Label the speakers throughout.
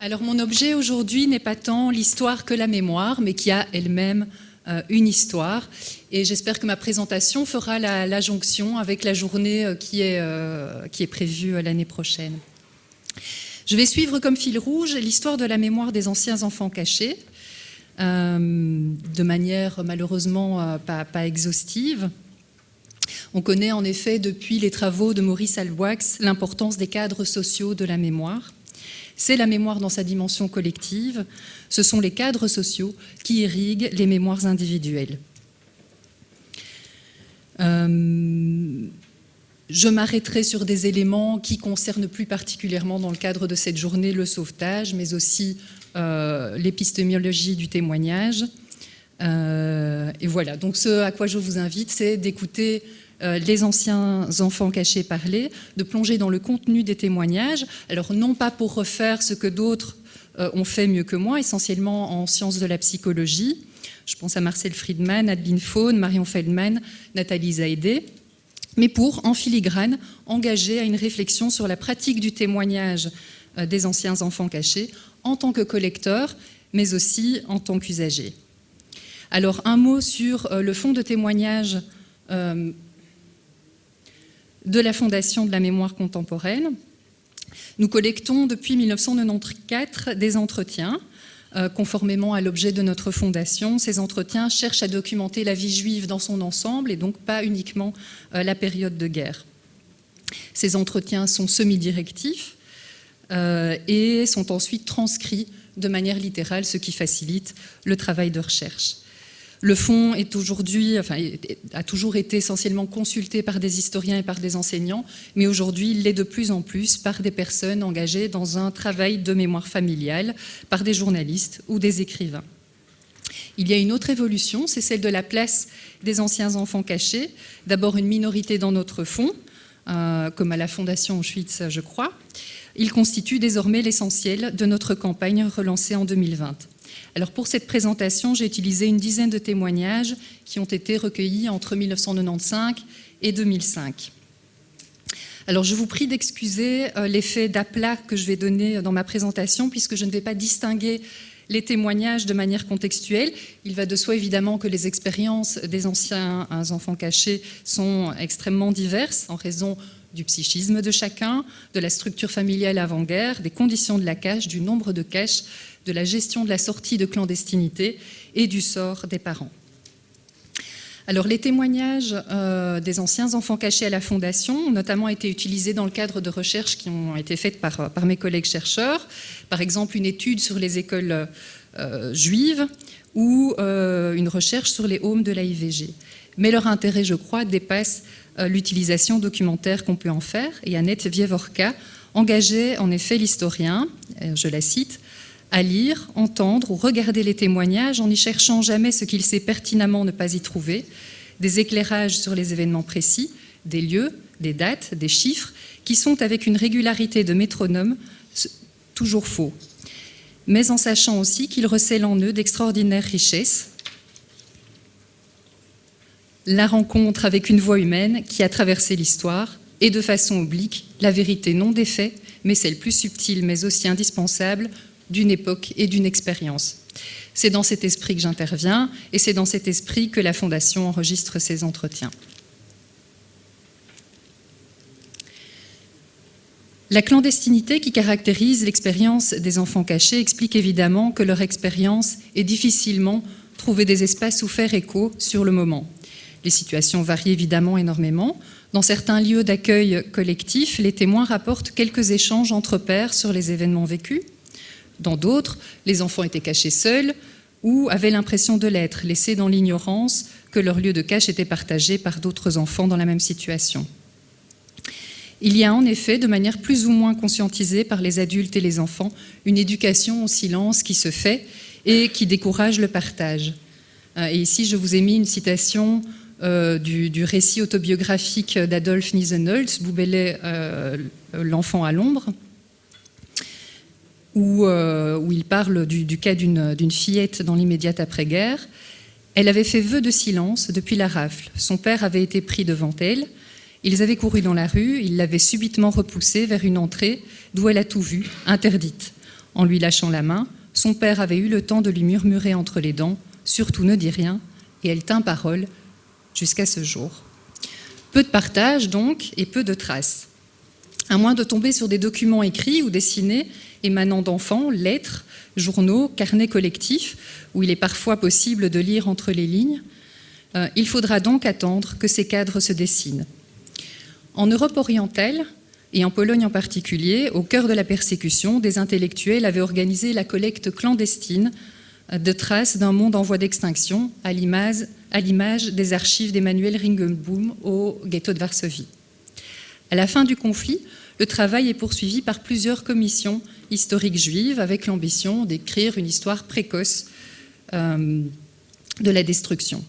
Speaker 1: Alors mon objet aujourd'hui n'est pas tant l'histoire que la mémoire, mais qui a elle-même une histoire. Et j'espère que ma présentation fera la jonction avec la journée qui est prévue l'année prochaine. Je vais suivre comme fil rouge l'histoire de la mémoire des anciens enfants cachés, de manière malheureusement pas exhaustive. On connaît en effet depuis les travaux de Maurice Halbwachs l'importance des cadres sociaux de la mémoire. C'est la mémoire dans sa dimension collective. Ce sont les cadres sociaux qui irriguent les mémoires individuelles. Je m'arrêterai sur des éléments qui concernent plus particulièrement dans le cadre de cette journée le sauvetage, mais aussi l'épistémologie du témoignage. Et voilà, donc ce à quoi je vous invite, c'est d'écouter les anciens enfants cachés parler, de plonger dans le contenu des témoignages, alors non pas pour refaire ce que d'autres ont fait mieux que moi, essentiellement en sciences de la psychologie. Je pense à Marcel Friedman, Adeline Faune, Marion Feldman, Nathalie Zaïdé, mais pour, en filigrane, engager à une réflexion sur la pratique du témoignage des anciens enfants cachés en tant que collecteur, mais aussi en tant qu'usager. Alors, un mot sur le fonds de témoignage de la Fondation de la mémoire contemporaine. Nous collectons depuis 1994 des entretiens, conformément à l'objet de notre fondation. Ces entretiens cherchent à documenter la vie juive dans son ensemble et donc pas uniquement la période de guerre. Ces entretiens sont semi-directifs et sont ensuite transcrits de manière littérale, ce qui facilite le travail de recherche. Le fonds est aujourd'hui, a toujours été essentiellement consulté par des historiens et par des enseignants, mais aujourd'hui il l'est de plus en plus par des personnes engagées dans un travail de mémoire familiale, par des journalistes ou des écrivains. Il y a une autre évolution, c'est celle de la place des anciens enfants cachés. D'abord une minorité dans notre fonds, comme à la Fondation Auschwitz, je crois. Il constitue désormais l'essentiel de notre campagne relancée en 2020. Alors pour cette présentation, j'ai utilisé une dizaine de témoignages qui ont été recueillis entre 1995 et 2005. Alors je vous prie d'excuser l'effet d'aplat que je vais donner dans ma présentation puisque je ne vais pas distinguer les témoignages de manière contextuelle. Il va de soi évidemment que les expériences des anciens enfants cachés sont extrêmement diverses en raison du psychisme de chacun, de la structure familiale avant-guerre, des conditions de la cache, du nombre de caches, de la gestion de la sortie de clandestinité et du sort des parents. Alors, les témoignages des anciens enfants cachés à la Fondation ont notamment été utilisés dans le cadre de recherches qui ont été faites par mes collègues chercheurs, par exemple une étude sur les écoles juives ou une recherche sur les homes de l'AIVG. Mais leur intérêt, je crois, dépasse l'utilisation documentaire qu'on peut en faire. Et Annette Wieworka engageait en effet l'historien, je la cite, à lire, entendre ou regarder les témoignages en n'y cherchant jamais ce qu'il sait pertinemment ne pas y trouver, des éclairages sur les événements précis, des lieux, des dates, des chiffres, qui sont avec une régularité de métronome toujours faux, mais en sachant aussi qu'ils recèlent en eux d'extraordinaires richesses, la rencontre avec une voix humaine qui a traversé l'histoire et de façon oblique, la vérité non des faits, mais celle plus subtile mais aussi indispensable d'une époque et d'une expérience. C'est dans cet esprit que j'interviens et c'est dans cet esprit que la Fondation enregistre ses entretiens. La clandestinité qui caractérise l'expérience des enfants cachés explique évidemment que leur expérience est difficilement trouver des espaces où faire écho sur le moment. Les situations varient évidemment énormément. Dans certains lieux d'accueil collectif, les témoins rapportent quelques échanges entre pairs sur les événements vécus. Dans d'autres, les enfants étaient cachés seuls ou avaient l'impression de l'être, laissés dans l'ignorance que leur lieu de cache était partagé par d'autres enfants dans la même situation. Il y a en effet, de manière plus ou moins conscientisée par les adultes et les enfants, une éducation au silence qui se fait et qui décourage le partage. Et ici, je vous ai mis une citation du récit autobiographique d'Adolf Niesenholz, Boubelet, l'enfant à l'ombre, où il parle du cas d'une fillette dans l'immédiate après-guerre. Elle avait fait vœu de silence depuis la rafle. Son père avait été pris devant elle. Ils avaient couru dans la rue, il l'avait subitement repoussée vers une entrée d'où elle a tout vu, interdite. En lui lâchant la main, son père avait eu le temps de lui murmurer entre les dents « Surtout ne dis rien », et elle tint parole jusqu'à ce jour. Peu de partage donc, et peu de traces. À moins de tomber sur des documents écrits ou dessinés émanant d'enfants, lettres, journaux, carnets collectifs, où il est parfois possible de lire entre les lignes, il faudra donc attendre que ces cadres se dessinent. En Europe orientale, et en Pologne en particulier, au cœur de la persécution, des intellectuels avaient organisé la collecte clandestine de traces d'un monde en voie d'extinction, à l'image des archives d'Emmanuel Ringelblum au ghetto de Varsovie. À la fin du conflit, le travail est poursuivi par plusieurs commissions historiques juives avec l'ambition d'écrire une histoire précoce de la destruction.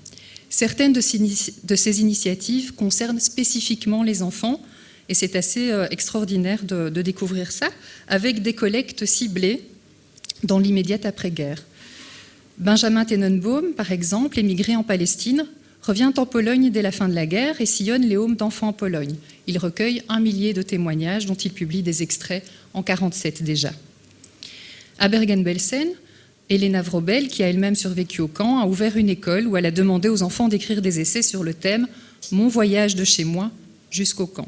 Speaker 1: Certaines de ces initiatives concernent spécifiquement les enfants, et c'est assez extraordinaire de découvrir ça, avec des collectes ciblées dans l'immédiate après-guerre. Benjamin Tenenbaum, par exemple, émigré en Palestine, revient en Pologne dès la fin de la guerre et sillonne les homes d'enfants en Pologne. Il recueille 1 millier de témoignages dont il publie des extraits en 1947 déjà. À Bergen-Belsen, Elena Vrobel, qui a elle-même survécu au camp, a ouvert une école où elle a demandé aux enfants d'écrire des essais sur le thème « Mon voyage de chez moi jusqu'au camp ».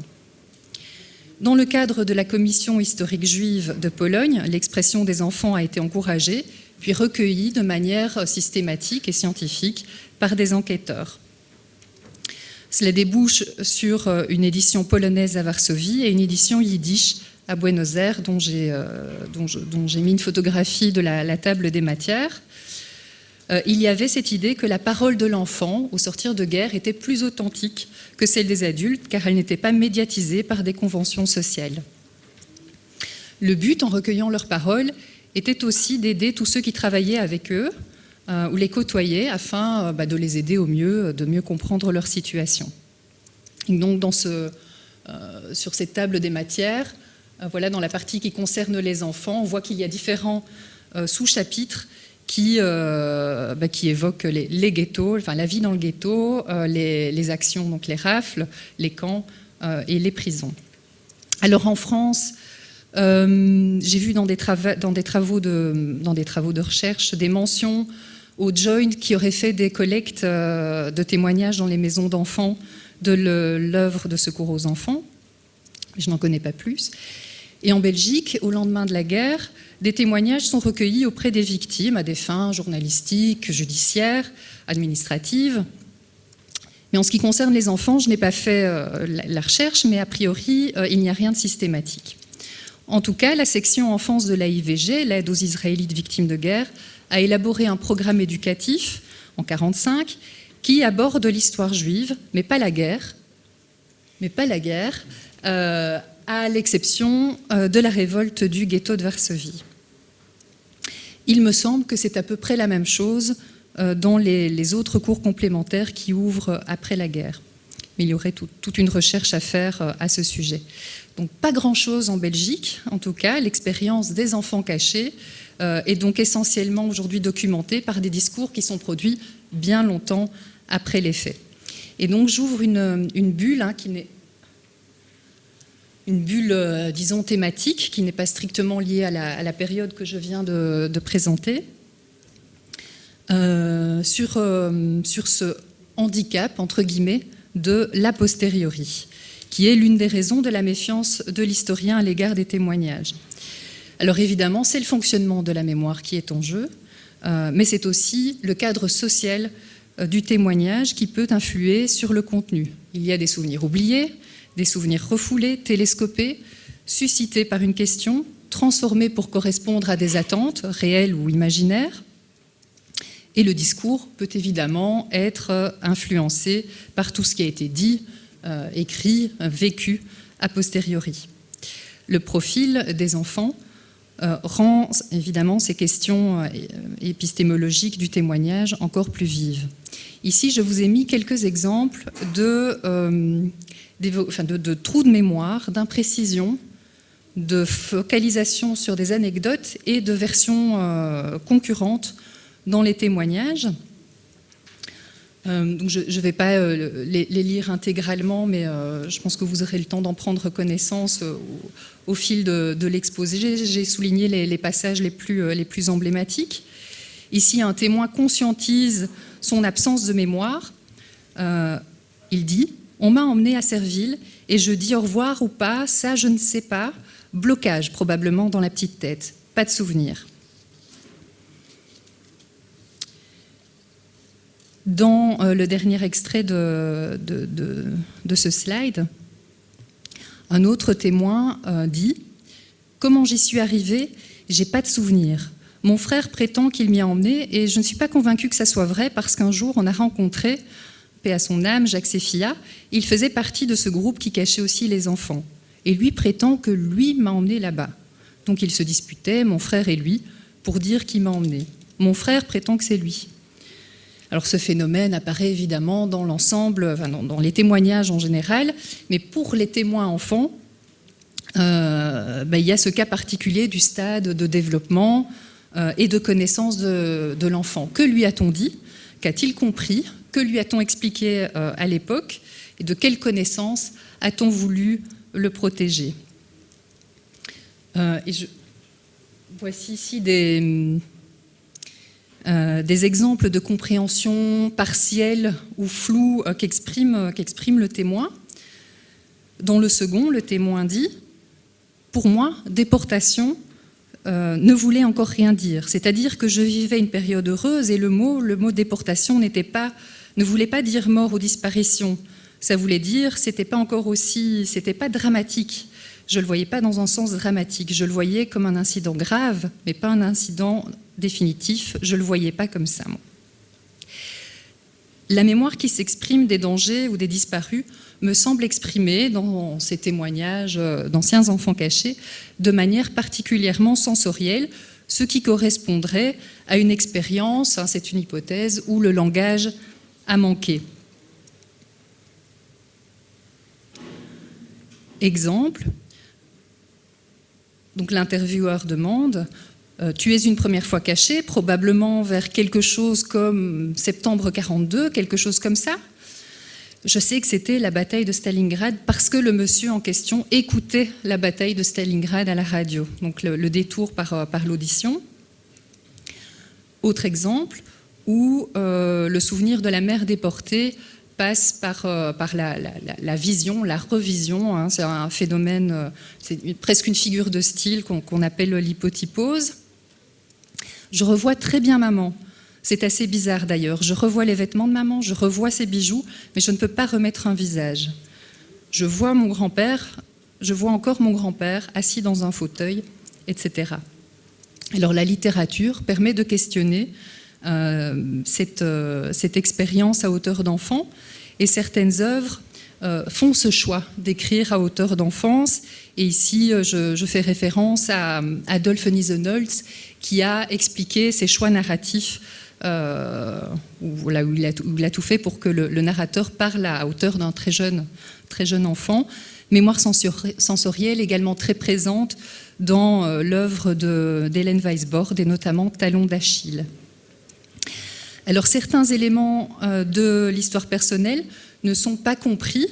Speaker 1: Dans le cadre de la Commission historique juive de Pologne, l'expression des enfants a été encouragée, puis recueillie de manière systématique et scientifique par des enquêteurs. Cela débouche sur une édition polonaise à Varsovie et une édition yiddish à Buenos Aires, dont j'ai mis une photographie de la table des matières. Il y avait cette idée que la parole de l'enfant, au sortir de guerre, était plus authentique que celle des adultes, car elle n'était pas médiatisée par des conventions sociales. Le but, en recueillant leurs paroles, était aussi d'aider tous ceux qui travaillaient avec eux ou les côtoyaient, afin de les aider au mieux, de mieux comprendre leur situation. Et donc, sur cette table des matières, voilà, dans la partie qui concerne les enfants, on voit qu'il y a différents sous-chapitres qui évoquent les ghettos, enfin la vie dans le ghetto, les actions, donc les rafles, les camps et les prisons. Alors en France, j'ai vu dans des travaux de recherche des mentions au Joint qui aurait fait des collectes de témoignages dans les maisons d'enfants de l'œuvre de secours aux enfants. Je n'en connais pas plus. Et en Belgique, au lendemain de la guerre, des témoignages sont recueillis auprès des victimes à des fins journalistiques, judiciaires, administratives. Mais en ce qui concerne les enfants, je n'ai pas fait la recherche, mais a priori, il n'y a rien de systématique. En tout cas, la section enfance de l'AIVG, l'aide aux Israélites victimes de guerre, a élaboré un programme éducatif en 1945 qui aborde l'histoire juive, mais pas la guerre, à l'exception de la révolte du ghetto de Varsovie. Il me semble que c'est à peu près la même chose dans les autres cours complémentaires qui ouvrent après la guerre. Mais il y aurait toute une recherche à faire à ce sujet. Donc pas grand-chose en Belgique, en tout cas. L'expérience des enfants cachés est donc essentiellement aujourd'hui documentée par des discours qui sont produits bien longtemps après les faits. Et donc j'ouvre une bulle qui n'est une bulle, disons, thématique, qui n'est pas strictement liée à la période que je viens de présenter, sur ce handicap, entre guillemets, de l'a posteriori, qui est l'une des raisons de la méfiance de l'historien à l'égard des témoignages. Alors évidemment, c'est le fonctionnement de la mémoire qui est en jeu, mais c'est aussi le cadre social du témoignage qui peut influer sur le contenu. Il y a des souvenirs oubliés, des souvenirs refoulés, télescopés, suscités par une question, transformés pour correspondre à des attentes réelles ou imaginaires. Et le discours peut évidemment être influencé par tout ce qui a été dit, écrit, vécu a posteriori. Le profil des enfants rend évidemment ces questions épistémologiques du témoignage encore plus vives. Ici, je vous ai mis quelques exemples de trous de mémoire, d'imprécisions, de focalisation sur des anecdotes et de versions concurrentes dans les témoignages. Donc je ne vais pas les lire intégralement, mais je pense que vous aurez le temps d'en prendre connaissance au fil de l'exposé. J'ai souligné les passages les plus emblématiques. Ici, un témoin conscientise son absence de mémoire. Il dit « On m'a emmené à Serville et je dis au revoir ou pas, ça je ne sais pas. Blocage probablement dans la petite tête. Pas de souvenir. » Dans le dernier extrait de ce slide, un autre témoin dit « Comment j'y suis arrivé, j'ai pas de souvenir. Mon frère prétend qu'il m'y a emmené et je ne suis pas convaincue que ça soit vrai parce qu'un jour on a rencontré, paix à son âme, Jacques Sefia, il faisait partie de ce groupe qui cachait aussi les enfants. Et lui prétend que lui m'a emmené là-bas. Donc ils se disputaient, mon frère et lui, pour dire qui m'a emmené. Mon frère prétend que c'est lui. » Alors ce phénomène apparaît évidemment dans l'ensemble, enfin dans les témoignages en général, mais pour les témoins enfants, il y a ce cas particulier du stade de développement et de connaissance de l'enfant. Que lui a-t-on dit? Qu'a-t-il compris? Que lui a-t-on expliqué à l'époque? Et de quelle connaissance a-t-on voulu le protéger? Voici ici des exemples de compréhension partielle ou floue qu'exprime le témoin. Dans le second, le témoin dit « Pour moi, déportation ne voulait encore rien dire. C'est-à-dire que je vivais une période heureuse et le mot déportation ne voulait pas dire mort ou disparition. Ça voulait dire c'était pas dramatique. Je le voyais pas dans un sens dramatique. Je le voyais comme un incident grave, mais pas un incident définitif. Je le voyais pas comme ça, moi. La mémoire qui s'exprime des dangers ou des disparus me semble exprimer dans ces témoignages d'anciens enfants cachés de manière particulièrement sensorielle, ce qui correspondrait à une expérience, c'est une hypothèse, où le langage a manqué. Exemple, donc l'intervieweur demande « Tu es une première fois caché, probablement vers quelque chose comme septembre 42, quelque chose comme ça ?» Je sais que c'était la bataille de Stalingrad parce que le monsieur en question écoutait la bataille de Stalingrad à la radio, donc le détour par l'audition. Autre exemple où le souvenir de la mère déportée passe par la vision, la revision. C'est un phénomène, c'est presque une figure de style qu'on appelle l'hypotypose. Je revois très bien maman. C'est assez bizarre d'ailleurs. Je revois les vêtements de maman, je revois ses bijoux, mais je ne peux pas remettre un visage. Je vois mon grand-père, je vois encore mon grand-père assis dans un fauteuil, etc. Alors la littérature permet de questionner cette expérience à hauteur d'enfant, et certaines œuvres font ce choix d'écrire à hauteur d'enfance. Et ici, je fais référence à Adolphe Nisenholtz, qui a expliqué ses choix narratifs, où il a tout fait pour que le narrateur parle à hauteur d'un très jeune enfant. Mémoire sensorielle également très présente dans l'œuvre d'Hélène Weisbord, et notamment Talon d'Achille. Alors certains éléments de l'histoire personnelle ne sont pas compris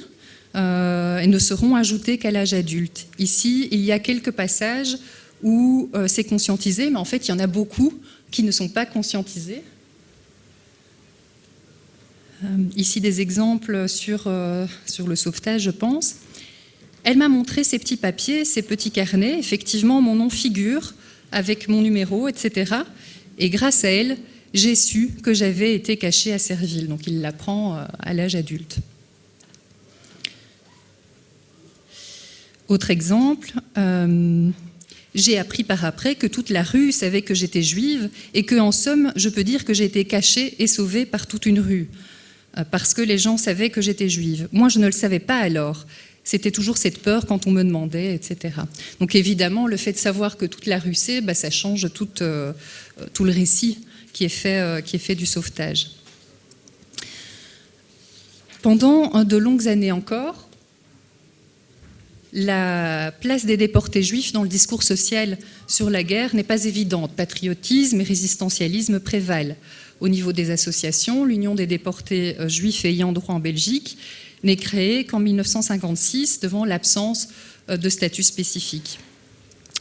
Speaker 1: et ne seront ajoutés qu'à l'âge adulte. Ici, il y a quelques passages où c'est conscientisé, mais en fait, il y en a beaucoup qui ne sont pas conscientisés. Ici, des exemples sur le sauvetage, je pense. Elle m'a montré ces petits papiers, ces petits carnets. Effectivement, mon nom figure avec mon numéro, etc. Et grâce à elle, j'ai su que j'avais été cachée à Serville. Donc, il l'apprend à l'âge adulte. Autre exemple, j'ai appris par après que toute la rue savait que j'étais juive et que, en somme, je peux dire que j'ai été cachée et sauvée par toute une rue, parce que les gens savaient que j'étais juive. Moi, je ne le savais pas alors. C'était toujours cette peur quand on me demandait, etc. Donc évidemment, le fait de savoir que toute la rue sait, ça change tout le récit qui est fait du sauvetage. Pendant de longues années encore, la place des déportés juifs dans le discours social sur la guerre n'est pas évidente. Patriotisme et résistentialisme prévalent. au niveau des associations, l'Union des déportés juifs ayant droit en Belgique n'est créée qu'en 1956 devant l'absence de statut spécifique.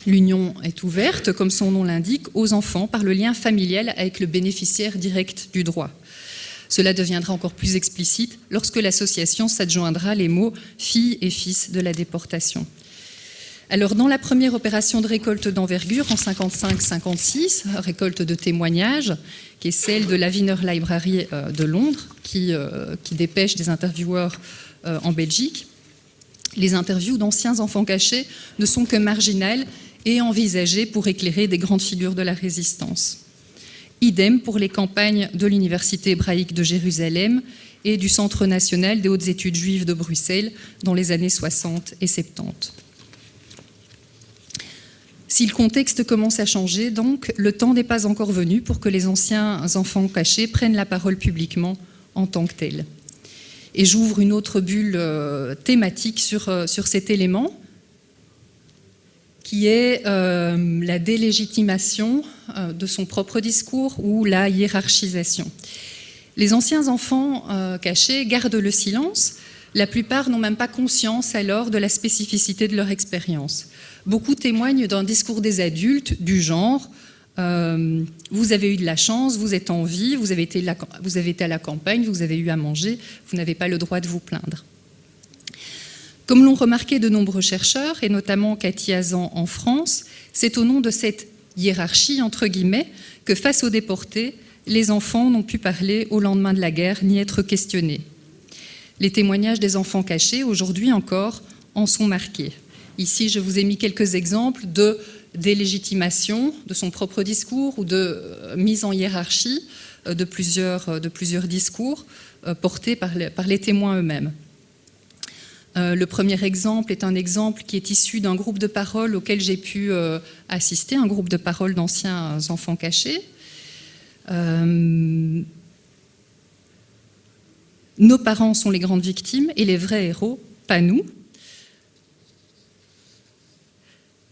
Speaker 1: L'union est ouverte, comme son nom l'indique, aux enfants par le lien familial avec le bénéficiaire direct du droit. Cela deviendra encore plus explicite lorsque l'association s'adjoindra les mots « filles et fils de la déportation ». Alors, dans la première opération de récolte d'envergure en 55-56, récolte de témoignages, qui est celle de la Wiener Library de Londres, qui dépêche des intervieweurs en Belgique, les interviews d'anciens enfants cachés ne sont que marginales et envisagées pour éclairer des grandes figures de la résistance. Idem pour les campagnes de l'Université hébraïque de Jérusalem et du Centre national des hautes études juives de Bruxelles dans les années 60 et 70. Si le contexte commence à changer, donc, le temps n'est pas encore venu pour que les anciens enfants cachés prennent la parole publiquement en tant que tels. Et j'ouvre une autre bulle thématique sur cet élément, qui est la délégitimation de son propre discours ou la hiérarchisation. Les anciens enfants cachés gardent le silence. La plupart n'ont même pas conscience alors de la spécificité de leur expérience. Beaucoup témoignent d'un discours des adultes du genre vous avez eu de la chance, vous êtes en vie, vous avez été à la campagne, vous avez eu à manger, vous n'avez pas le droit de vous plaindre. Comme l'ont remarqué de nombreux chercheurs, et notamment Cathy Hazan en France, c'est au nom de cette hiérarchie, entre guillemets, que face aux déportés, les enfants n'ont pu parler au lendemain de la guerre ni être questionnés. Les témoignages des enfants cachés, aujourd'hui encore, en sont marqués. Ici, je vous ai mis quelques exemples de délégitimation de son propre discours ou de mise en hiérarchie de plusieurs discours portés par les témoins eux-mêmes. Le premier exemple est un exemple qui est issu d'un groupe de parole auquel j'ai pu assister, un groupe de parole d'anciens enfants cachés. Nos parents sont les grandes victimes et les vrais héros, pas nous.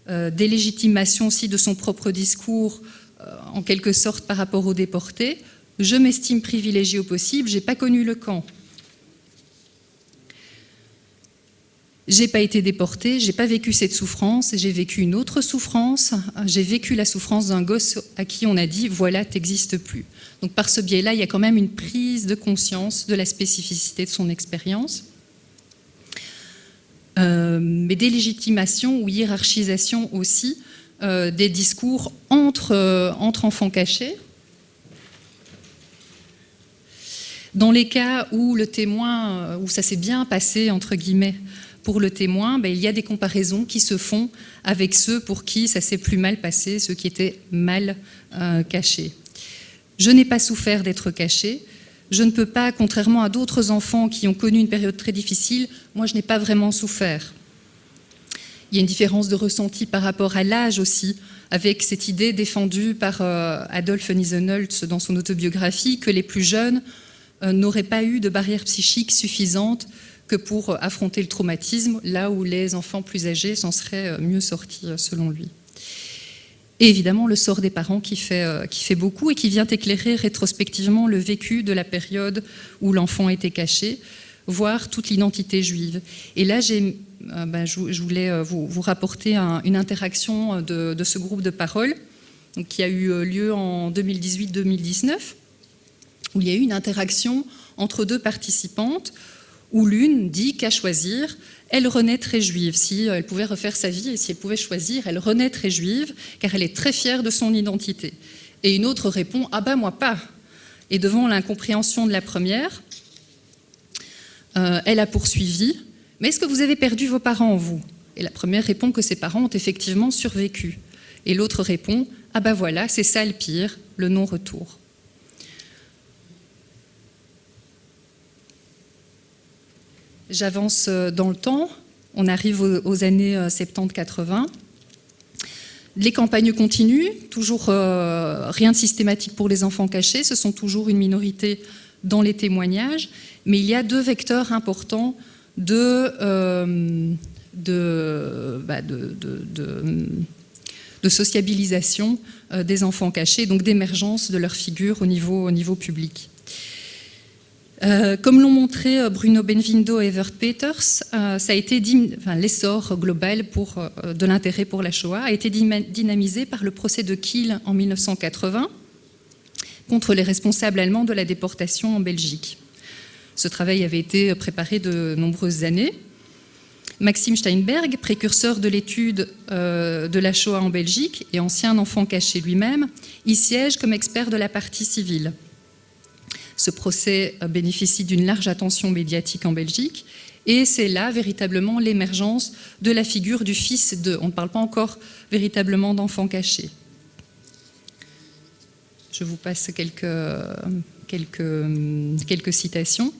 Speaker 1: Délégitimation aussi de son propre discours, en quelque sorte par rapport aux déportés. Je m'estime privilégiée au possible, je n'ai pas connu le camp. J'ai pas été déportée, j'ai pas vécu cette souffrance, j'ai vécu une autre souffrance, j'ai vécu la souffrance d'un gosse à qui on a dit « voilà, t'existes plus ». Donc par ce biais-là, il y a quand même une prise de conscience de la spécificité de son expérience. Mais délégitimation ou hiérarchisation aussi des discours entre enfants cachés. Dans les cas où le témoin, où ça s'est bien passé, entre guillemets, pour le témoin, il y a des comparaisons qui se font avec ceux pour qui ça s'est plus mal passé, ceux qui étaient mal cachés. Je n'ai pas souffert d'être cachée. Je ne peux pas, contrairement à d'autres enfants qui ont connu une période très difficile, moi je n'ai pas vraiment souffert. Il y a une différence de ressenti par rapport à l'âge aussi, avec cette idée défendue par Adolf Niesenholz dans son autobiographie que les plus jeunes n'auraient pas eu de barrière psychique suffisante que pour affronter le traumatisme, là où les enfants plus âgés s'en seraient mieux sortis selon lui. Et évidemment, le sort des parents qui fait beaucoup et qui vient éclairer rétrospectivement le vécu de la période où l'enfant était caché, voire toute l'identité juive. Et là, je voulais vous rapporter une interaction de ce groupe de parole donc, qui a eu lieu en 2018-2019, où il y a eu une interaction entre deux participantes, où l'une dit qu'à choisir, elle renaîtrait juive. Si elle pouvait refaire sa vie et si elle pouvait choisir, elle renaîtrait juive, car elle est très fière de son identité. Et une autre répond « Ah ben moi pas ». Et devant l'incompréhension de la première, elle a poursuivi « Mais est-ce que vous avez perdu vos parents, vous ?» Et la première répond que ses parents ont effectivement survécu. Et l'autre répond « Ah ben voilà, c'est ça le pire, le non-retour ». J'avance dans le temps, on arrive aux années 70-80. Les campagnes continuent, toujours rien de systématique pour les enfants cachés, ce sont toujours une minorité dans les témoignages, mais il y a deux vecteurs importants de sociabilisation des enfants cachés, donc d'émergence de leur figure au niveau public. Comme l'ont montré Bruno Benvindo et Evert Peters, ça a été l'essor global de l'intérêt pour la Shoah a été dynamisé par le procès de Kiel en 1980 contre les responsables allemands de la déportation en Belgique. Ce travail avait été préparé de nombreuses années. Maxime Steinberg, précurseur de l'étude de la Shoah en Belgique et ancien enfant caché lui-même, y siège comme expert de la partie civile. Ce procès bénéficie d'une large attention médiatique en Belgique et c'est là véritablement l'émergence de la figure du fils de. On ne parle pas encore véritablement d'enfant caché. Je vous passe quelques citations.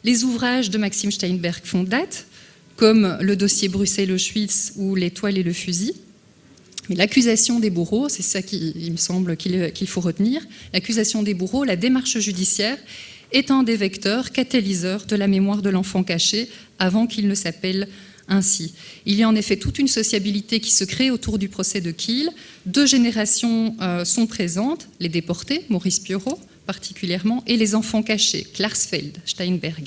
Speaker 1: Les ouvrages de Maxime Steinberg font date, comme le dossier Bruxelles-Auschwitz ou l'étoile et le fusil. Mais l'accusation des bourreaux, c'est ça il me semble qu'il faut retenir, l'accusation des bourreaux, la démarche judiciaire, est un des vecteurs catalyseurs de la mémoire de l'enfant caché avant qu'il ne s'appelle ainsi. Il y a en effet toute une sociabilité qui se crée autour du procès de Kiel. 2 générations sont présentes, les déportés, Maurice Piorot particulièrement, et les enfants cachés, Klarsfeld, Steinberg.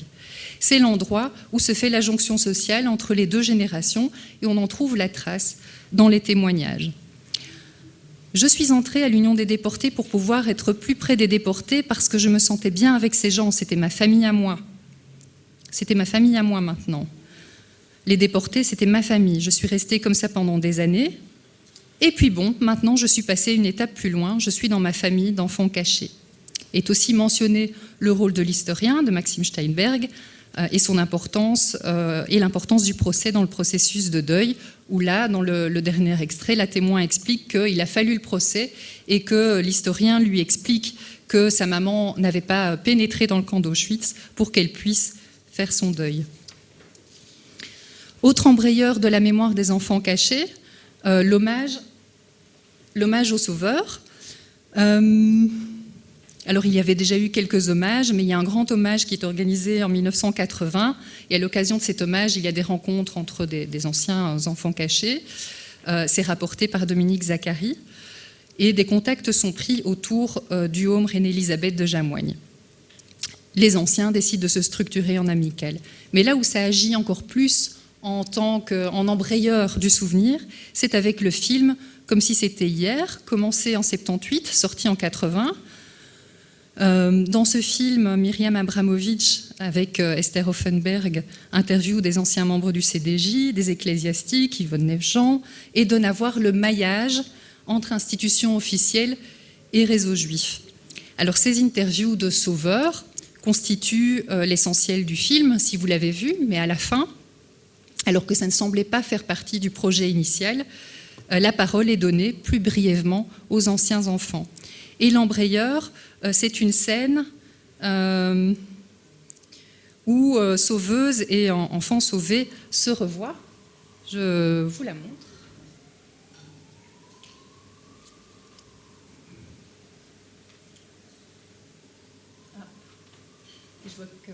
Speaker 1: C'est l'endroit où se fait la jonction sociale entre les 2 générations et on en trouve la trace dans les témoignages. Je suis entrée à l'Union des déportés pour pouvoir être plus près des déportés parce que je me sentais bien avec ces gens, c'était ma famille à moi. C'était ma famille à moi maintenant. Les déportés, c'était ma famille. Je suis restée comme ça pendant des années. Et puis bon, maintenant je suis passée une étape plus loin, je suis dans ma famille d'enfants cachés. Est aussi mentionné le rôle de l'historien, de Maxime Steinberg, et son importance et l'importance du procès dans le processus de deuil, où là, dans le dernier extrait, la témoin explique qu'il a fallu le procès et que l'historien lui explique que sa maman n'avait pas pénétré dans le camp d'Auschwitz pour qu'elle puisse faire son deuil. Autre embrayeur de la mémoire des enfants cachés, l'hommage aux sauveurs. Alors, il y avait déjà eu quelques hommages, mais il y a un grand hommage qui est organisé en 1980. Et à l'occasion de cet hommage, il y a des rencontres entre des anciens enfants cachés. C'est rapporté par Dominique Zachary. Et des contacts sont pris autour du home Reine-Élisabeth de Jamoigne. Les anciens décident de se structurer en amical. Mais là où ça agit encore plus en tant qu'en embrayeur du souvenir, c'est avec le film « Comme si c'était hier », commencé en 78, sorti en 80. Dans ce film, Myriam Abramovic, avec Esther Offenberg, interviewe des anciens membres du CDJ, des ecclésiastiques, Yvonne Neves-Jean, et donne à voir le maillage entre institutions officielles et réseaux juifs. Alors, ces interviews de sauveurs constituent l'essentiel du film, si vous l'avez vu, mais à la fin, alors que ça ne semblait pas faire partie du projet initial, la parole est donnée plus brièvement aux anciens enfants. Et l'embrayeur, c'est une scène où sauveuse et enfant sauvé se revoient. Je vous la montre. Ah. Et je vois que...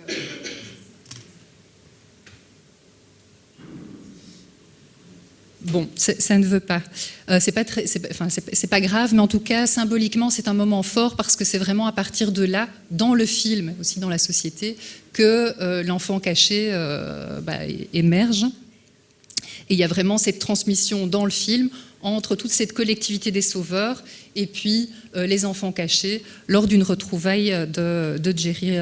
Speaker 1: Bon, ça ne veut pas. C'est pas grave, mais en tout cas, symboliquement, c'est un moment fort parce que c'est vraiment à partir de là, dans le film, mais aussi dans la société, que l'enfant caché émerge. Et il y a vraiment cette transmission dans le film entre toute cette collectivité des sauveurs et puis les enfants cachés lors d'une retrouvaille de Jerry,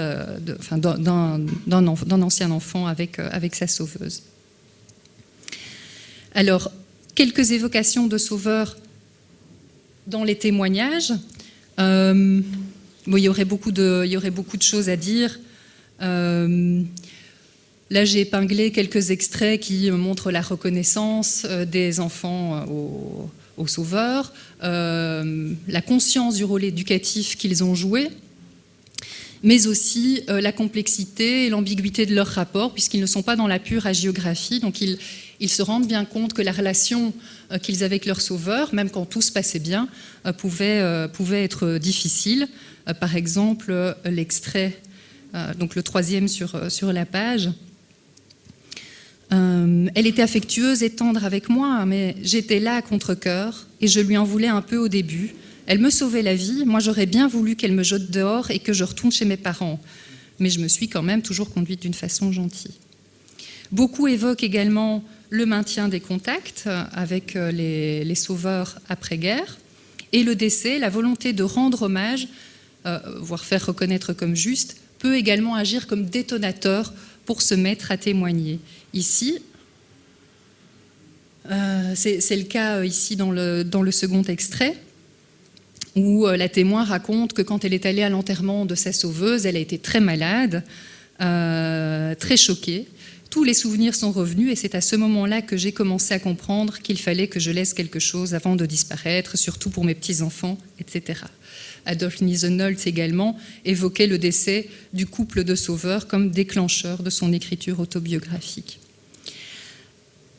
Speaker 1: d'un ancien enfant avec sa sauveuse. Alors, quelques évocations de sauveurs dans les témoignages. Il y aurait beaucoup de choses à dire. Là, j'ai épinglé quelques extraits qui montrent la reconnaissance des enfants aux sauveurs, la conscience du rôle éducatif qu'ils ont joué, mais aussi la complexité et l'ambiguïté de leur rapport, puisqu'ils ne sont pas dans la pure hagiographie, donc ils se rendent bien compte que la relation qu'ils avaient avec leur sauveur, même quand tout se passait bien, pouvait être difficile. Par exemple, l'extrait, donc le 3e sur la page. Elle était affectueuse et tendre avec moi, mais j'étais là à contre-cœur et je lui en voulais un peu au début. Elle me sauvait la vie, moi j'aurais bien voulu qu'elle me jette dehors et que je retourne chez mes parents. Mais je me suis quand même toujours conduite d'une façon gentille. Beaucoup évoquent également le maintien des contacts avec les sauveurs après-guerre et le décès, la volonté de rendre hommage, voire faire reconnaître comme juste, peut également agir comme détonateur pour se mettre à témoigner. Ici, c'est le cas ici dans le second extrait, où la témoin raconte que quand elle est allée à l'enterrement de sa sauveuse, elle a été très malade, très choquée. Tous les souvenirs sont revenus et c'est à ce moment-là que j'ai commencé à comprendre qu'il fallait que je laisse quelque chose avant de disparaître, surtout pour mes petits-enfants, etc. Adolf Niesenholz également évoquait le décès du couple de sauveurs comme déclencheur de son écriture autobiographique.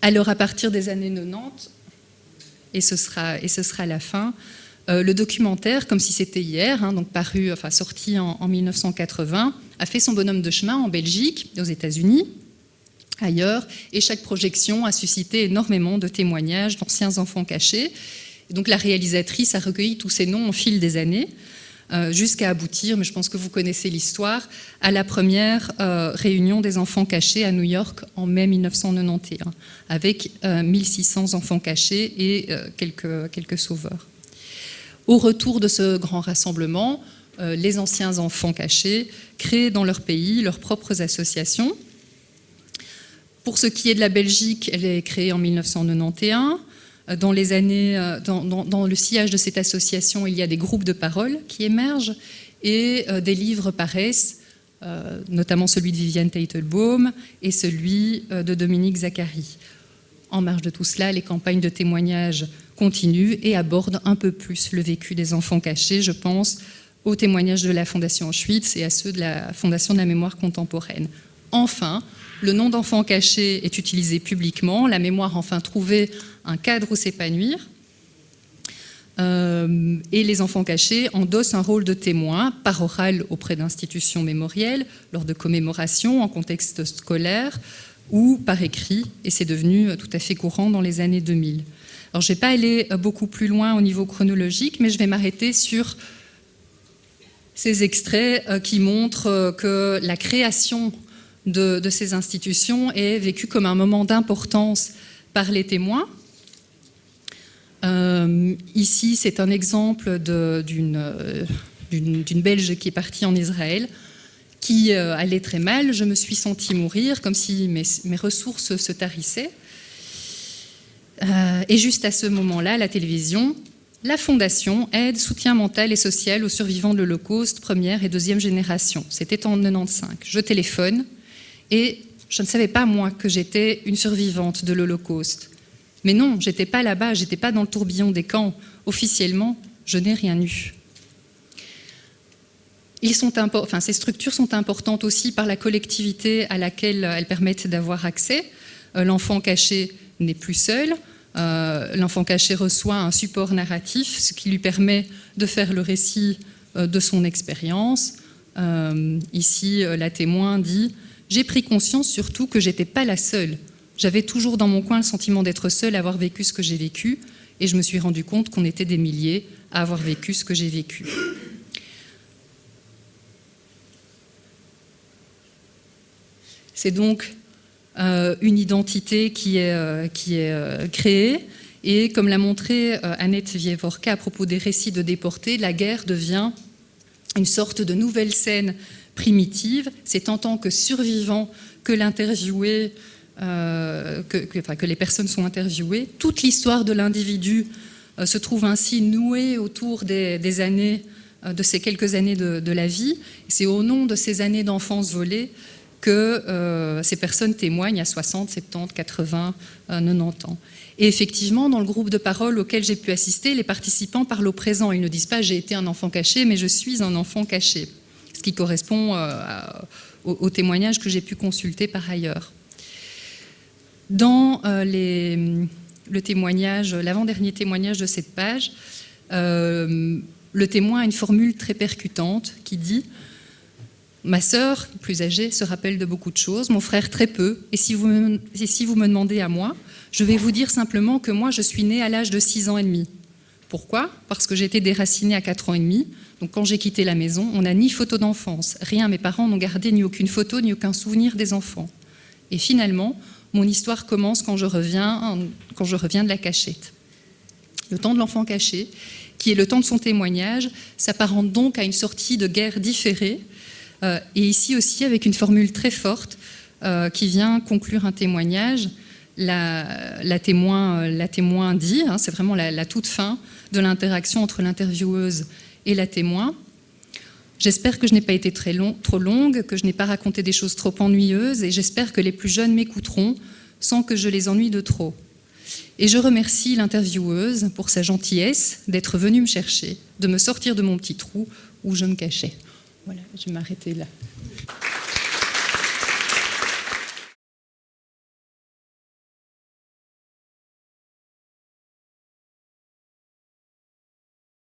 Speaker 1: Alors à partir des années 90, et ce sera la fin, le documentaire, comme si c'était hier, donc sorti en 1980, a fait son bonhomme de chemin en Belgique, aux États-Unis, ailleurs, et chaque projection a suscité énormément de témoignages d'anciens enfants cachés. Et donc la réalisatrice a recueilli tous ces noms au fil des années, jusqu'à aboutir, mais je pense que vous connaissez l'histoire, à la première réunion des enfants cachés à New York en mai 1991, avec 1600 enfants cachés et quelques sauveurs. Au retour de ce grand rassemblement, les anciens enfants cachés créent dans leur pays leurs propres associations. Pour ce qui est de la Belgique, elle est créée en 1991. Dans le sillage de cette association, il y a des groupes de parole qui émergent et des livres paraissent, notamment celui de Viviane Teitelbaum et celui de Dominique Zachary. En marge de tout cela, les campagnes de témoignage continuent et abordent un peu plus le vécu des enfants cachés. Je pense aux témoignages de la Fondation Auschwitz et à ceux de la Fondation de la mémoire contemporaine. Enfin, le nom d'enfant caché est utilisé publiquement, la mémoire enfin trouver un cadre où s'épanouir. Et les enfants cachés endossent un rôle de témoin par oral auprès d'institutions mémorielles, lors de commémorations en contexte scolaire ou par écrit, et c'est devenu tout à fait courant dans les années 2000. Alors je ne vais pas aller beaucoup plus loin au niveau chronologique, mais je vais m'arrêter sur ces extraits qui montrent que la création de ces institutions est vécue comme un moment d'importance par les témoins. Ici, c'est un exemple d'une Belge qui est partie en Israël, qui allait très mal. Je me suis sentie mourir, comme si mes ressources se tarissaient. Et juste à ce moment-là, la télévision, la Fondation aide, soutien mental et social aux survivants de l'Holocauste, première et deuxième génération. C'était en 1995. Je téléphone et je ne savais pas, moi, que j'étais une survivante de l'Holocauste. Mais non, je n'étais pas là-bas, je n'étais pas dans le tourbillon des camps. Officiellement, je n'ai rien eu. Ces structures sont importantes aussi par la collectivité à laquelle elles permettent d'avoir accès. L'enfant caché n'est plus seul. L'enfant caché reçoit un support narratif, ce qui lui permet de faire le récit de son expérience. Ici, la témoin dit « J'ai pris conscience surtout que je n'étais pas la seule. J'avais toujours dans mon coin le sentiment d'être seule à avoir vécu ce que j'ai vécu et je me suis rendu compte qu'on était des milliers à avoir vécu ce que j'ai vécu. » C'est donc une identité qui est créée et comme l'a montré Annette Wieworka à propos des récits de déportés, la guerre devient une sorte de nouvelle scène primitive. C'est en tant que survivant que l'interviewé que les personnes sont interviewées. Toute l'histoire de l'individu se trouve ainsi nouée autour des années, de ces quelques années de la vie. C'est au nom de ces années d'enfance volée que ces personnes témoignent à 60, 70, 80, 90 ans. Et effectivement, dans le groupe de parole auquel j'ai pu assister, les participants parlent au présent. Ils ne disent pas « j'ai été un enfant caché », mais « je suis un enfant caché », ce qui correspond au témoignage que j'ai pu consulter par ailleurs. Dans le témoignage, l'avant-dernier témoignage de cette page, le témoin a une formule très percutante qui dit « Ma sœur, plus âgée, se rappelle de beaucoup de choses, mon frère très peu, et si vous me demandez à moi, je vais vous dire simplement que moi je suis née à l'âge de 6 ans et demi. Pourquoi ? Parce que j'ai été déracinée à 4 ans et demi. Donc quand j'ai quitté la maison, on n'a ni photo d'enfance, rien. Mes parents n'ont gardé ni aucune photo, ni aucun souvenir des enfants. Et finalement, mon histoire commence quand je reviens de la cachette. Le temps de l'enfant caché, qui est le temps de son témoignage, s'apparente donc à une sortie de guerre différée, et ici aussi avec une formule très forte qui vient conclure un témoignage. La témoin dit, c'est vraiment la toute fin de l'interaction entre l'intervieweuse et la témoin. J'espère que je n'ai pas été trop longue, que je n'ai pas raconté des choses trop ennuyeuses, et j'espère que les plus jeunes m'écouteront sans que je les ennuie de trop. Et je remercie l'intervieweuse pour sa gentillesse d'être venue me chercher, de me sortir de mon petit trou où je me cachais. Voilà, je vais m'arrêter là.